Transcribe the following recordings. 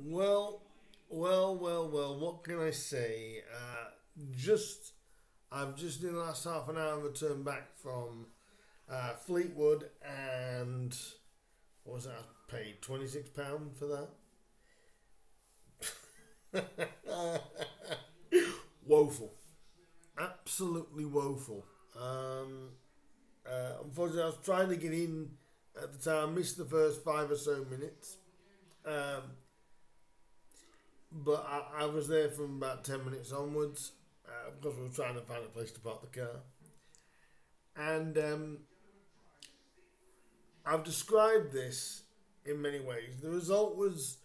Well, well. What can I say? Just I've just in the last half an hour returned back from Fleetwood, and what was that? I paid £26 for that. Woeful, absolutely woeful. Unfortunately, I was trying to get in at the time. Missed the first 5 or so minutes. Um, but I was there from about 10 minutes onwards because we were trying to find a place to park the car. And I've described this in many ways. The result was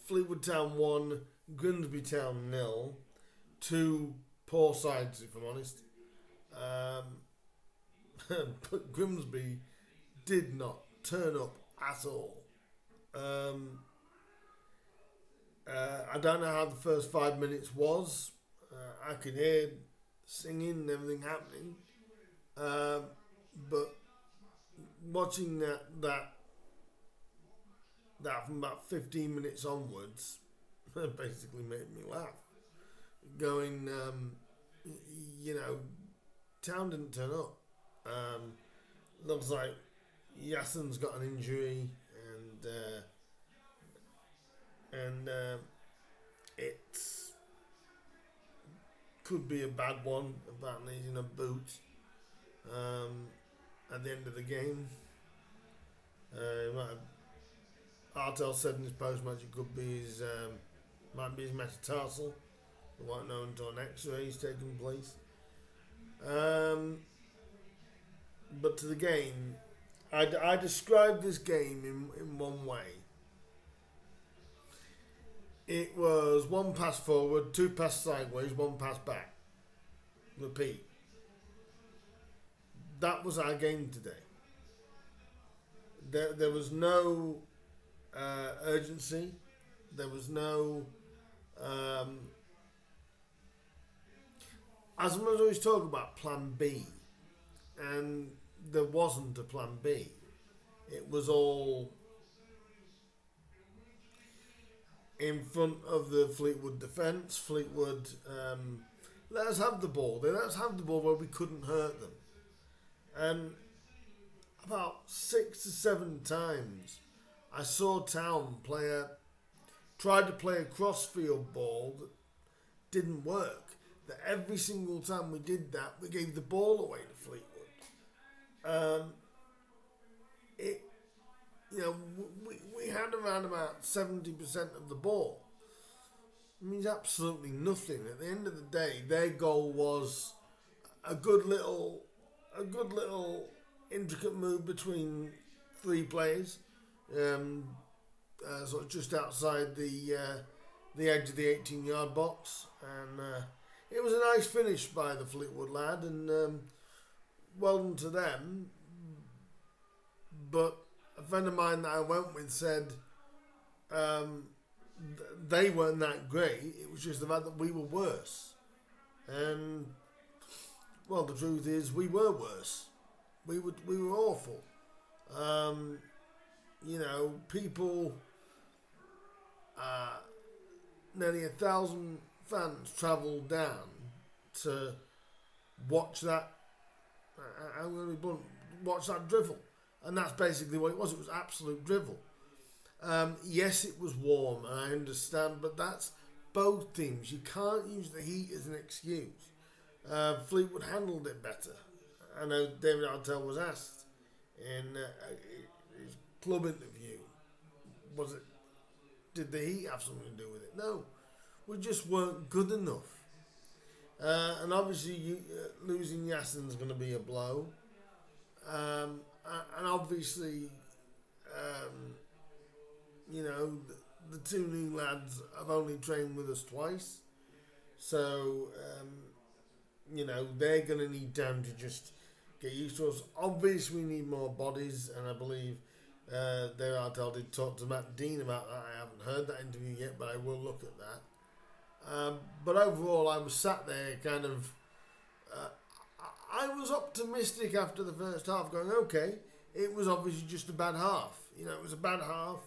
Fleetwood Town 1, Grimsby Town 0. Two poor sides, if I'm honest. But Grimsby did not turn up at all. I don't know how the first 5 minutes was. I could hear singing and everything happening, but watching that from about 15 minutes onwards basically made me laugh. Going, town didn't turn up. Looks like Yassin's got an injury, and it could be a bad one about needing a boot at the end of the game. Artel said in his post match it could be might be his metatarsal. We won't know until an X-ray is taking place. But to the game, I described this game in one way. It was one pass forward, two pass sideways, one pass back. Repeat. That was our game today. There was no urgency. There was no... as much as always talk about plan B, and there wasn't a plan B. It was all in front of the Fleetwood defence. Fleetwood let us have the ball. They let us have the ball where we couldn't hurt them. And about 6 to 7 times I saw Town tried to play a crossfield ball that didn't work. That every single time we did that, we gave the ball away to Fleetwood. We had around about 70% of the ball. It means absolutely nothing. At the end of the day, their goal was a good little intricate move between three players, sort of just outside the edge of the 18-yard box, and it was a nice finish by the Fleetwood lad, and well done to them. But a friend of mine that I went with said they weren't that great. It was just the fact that we were worse. And, well, the truth is we were worse. We were awful. People, nearly 1,000 fans travelled down to watch that. I'm going to be blunt, watch that drivel. And that's basically what it was. It was absolute drivel. Yes, it was warm, and I understand, but that's both teams. You can't use the heat as an excuse. Fleetwood handled it better. I know David Artel was asked in his club interview, did the heat have something to do with it? No, we just weren't good enough. And obviously, losing Yassin's going to be a blow. And obviously, the two new lads have only trained with us twice. So, they're going to need time to just get used to us. Obviously, we need more bodies, and I believe Dave Artel did talk to Matt Dean about that. I haven't heard that interview yet, but I will look at that. But overall, I was sat there kind of... I was optimistic after the first half, going, okay, it was obviously just a bad half. It was a bad half.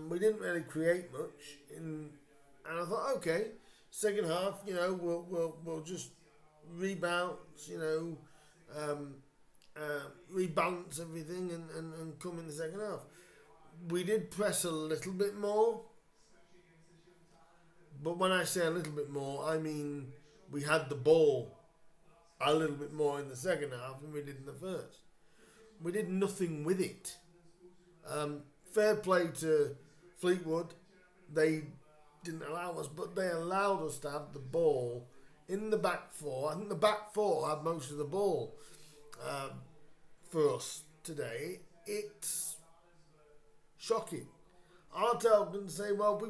We didn't really create much, and I thought, okay, second half, we'll just rebalance, um, rebalance everything and come in the second half. We did press a little bit more, but when I say a little bit more, I mean we had the ball a little bit more in the second half than we did in the first. We did nothing with it. Fair play to Fleetwood. They didn't allow us, but they allowed us to have the ball in the back four. I think the back four had most of the ball um, for us today. It's shocking. Artel didn't say, well,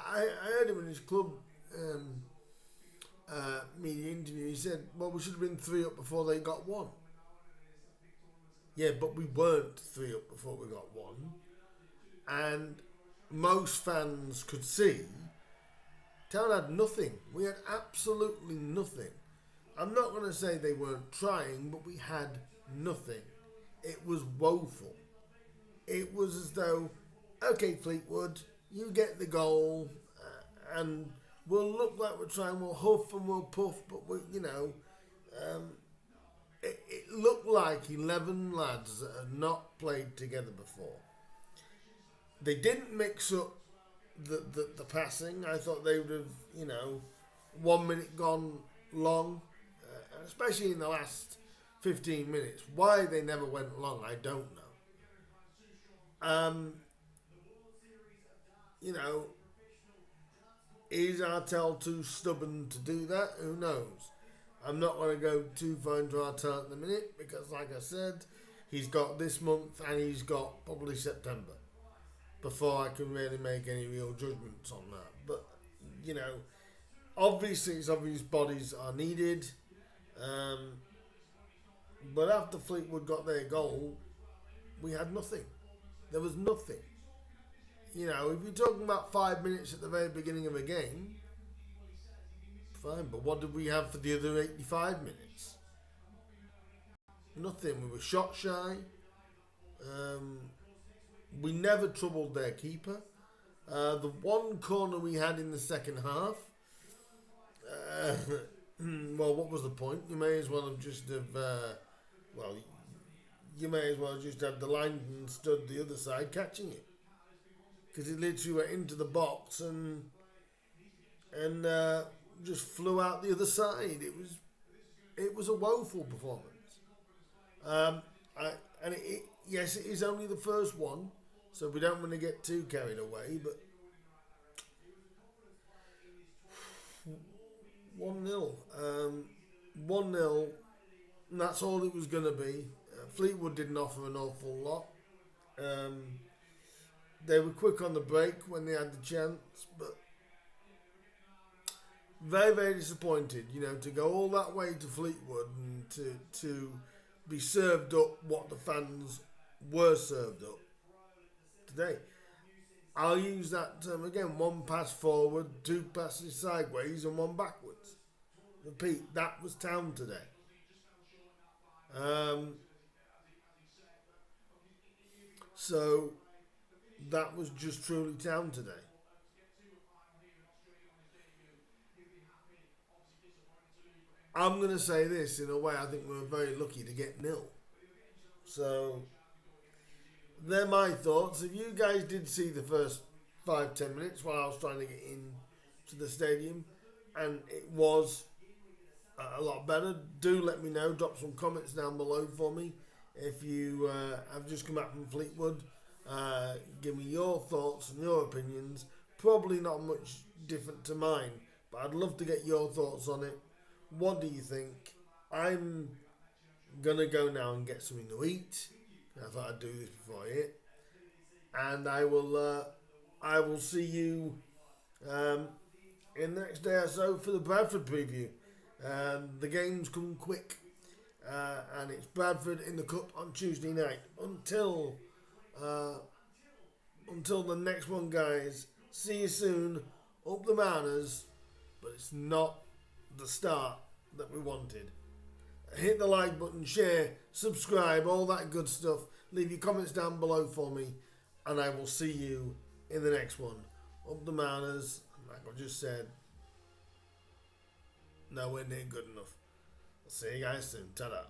I heard him in his club media interview. He said, well, we should have been 3 up before they got 1. Yeah, but we weren't 3 up before we got 1. And most fans could see Town had nothing. We had absolutely nothing. I'm not going to say they weren't trying, but we had nothing. It was woeful. It was as though, okay, Fleetwood, you get the goal, and we'll look like we're trying, we'll huff and we'll puff, but it looked like 11 lads that had not played together before. They didn't mix up the passing. I thought they would have, 1 minute gone long, especially in the last 15 minutes. Why they never went long, I don't know. Is Artel too stubborn to do that? Who knows? I'm not going to go too far into Artel at the minute because, like I said, he's got this month and he's got probably September before I can really make any real judgments on that. But, obviously it's obvious bodies are needed. But after Fleetwood got their goal, we had nothing. There was nothing. If you're talking about 5 minutes at the very beginning of a game, fine, but what did we have for the other 85 minutes? Nothing. We were shot shy. We never troubled their keeper. The one corner we had in the second half, well, what was the point? You may as well have just you may as well just have the linesman stood the other side catching it, because it literally went into the box and just flew out the other side. It was a woeful performance. Yes, it is only the first one, so we don't want to get too carried away. But 1-0, 1-0, and that's all it was going to be. Fleetwood didn't offer an awful lot. They were quick on the break when they had the chance, but very, very disappointed, to go all that way to Fleetwood and to be served up what the fans were served up today. I'll use that term again: 1 pass forward, 2 passes sideways, and 1 backwards. Repeat, that was Town today. So that was just truly Town today. I'm going to say this in a way: I think we were very lucky to get 0. So they're my thoughts. If you guys did see the first 5-10 minutes while I was trying to get in to the stadium, and it was a lot better, do let me know. Drop some comments down below for me. If you have just come back from Fleetwood, give me your thoughts and your opinions. Probably not much different to mine, but I'd love to get your thoughts on it. What do you think? I'm going to go now and get something to eat. I thought I'd do this before I eat. And I will see you in the next day or so for the Bradford preview. The games come quick. And it's Bradford in the Cup on Tuesday night. Until the next one, guys. See you soon. Up the Mariners. But it's not the start that we wanted. Hit the like button, share, subscribe, all that good stuff. Leave your comments down below for me. and I will see you in the next one. Up the Mariners, like I just said, nowhere near good enough. I'll see you guys soon. Ta-da.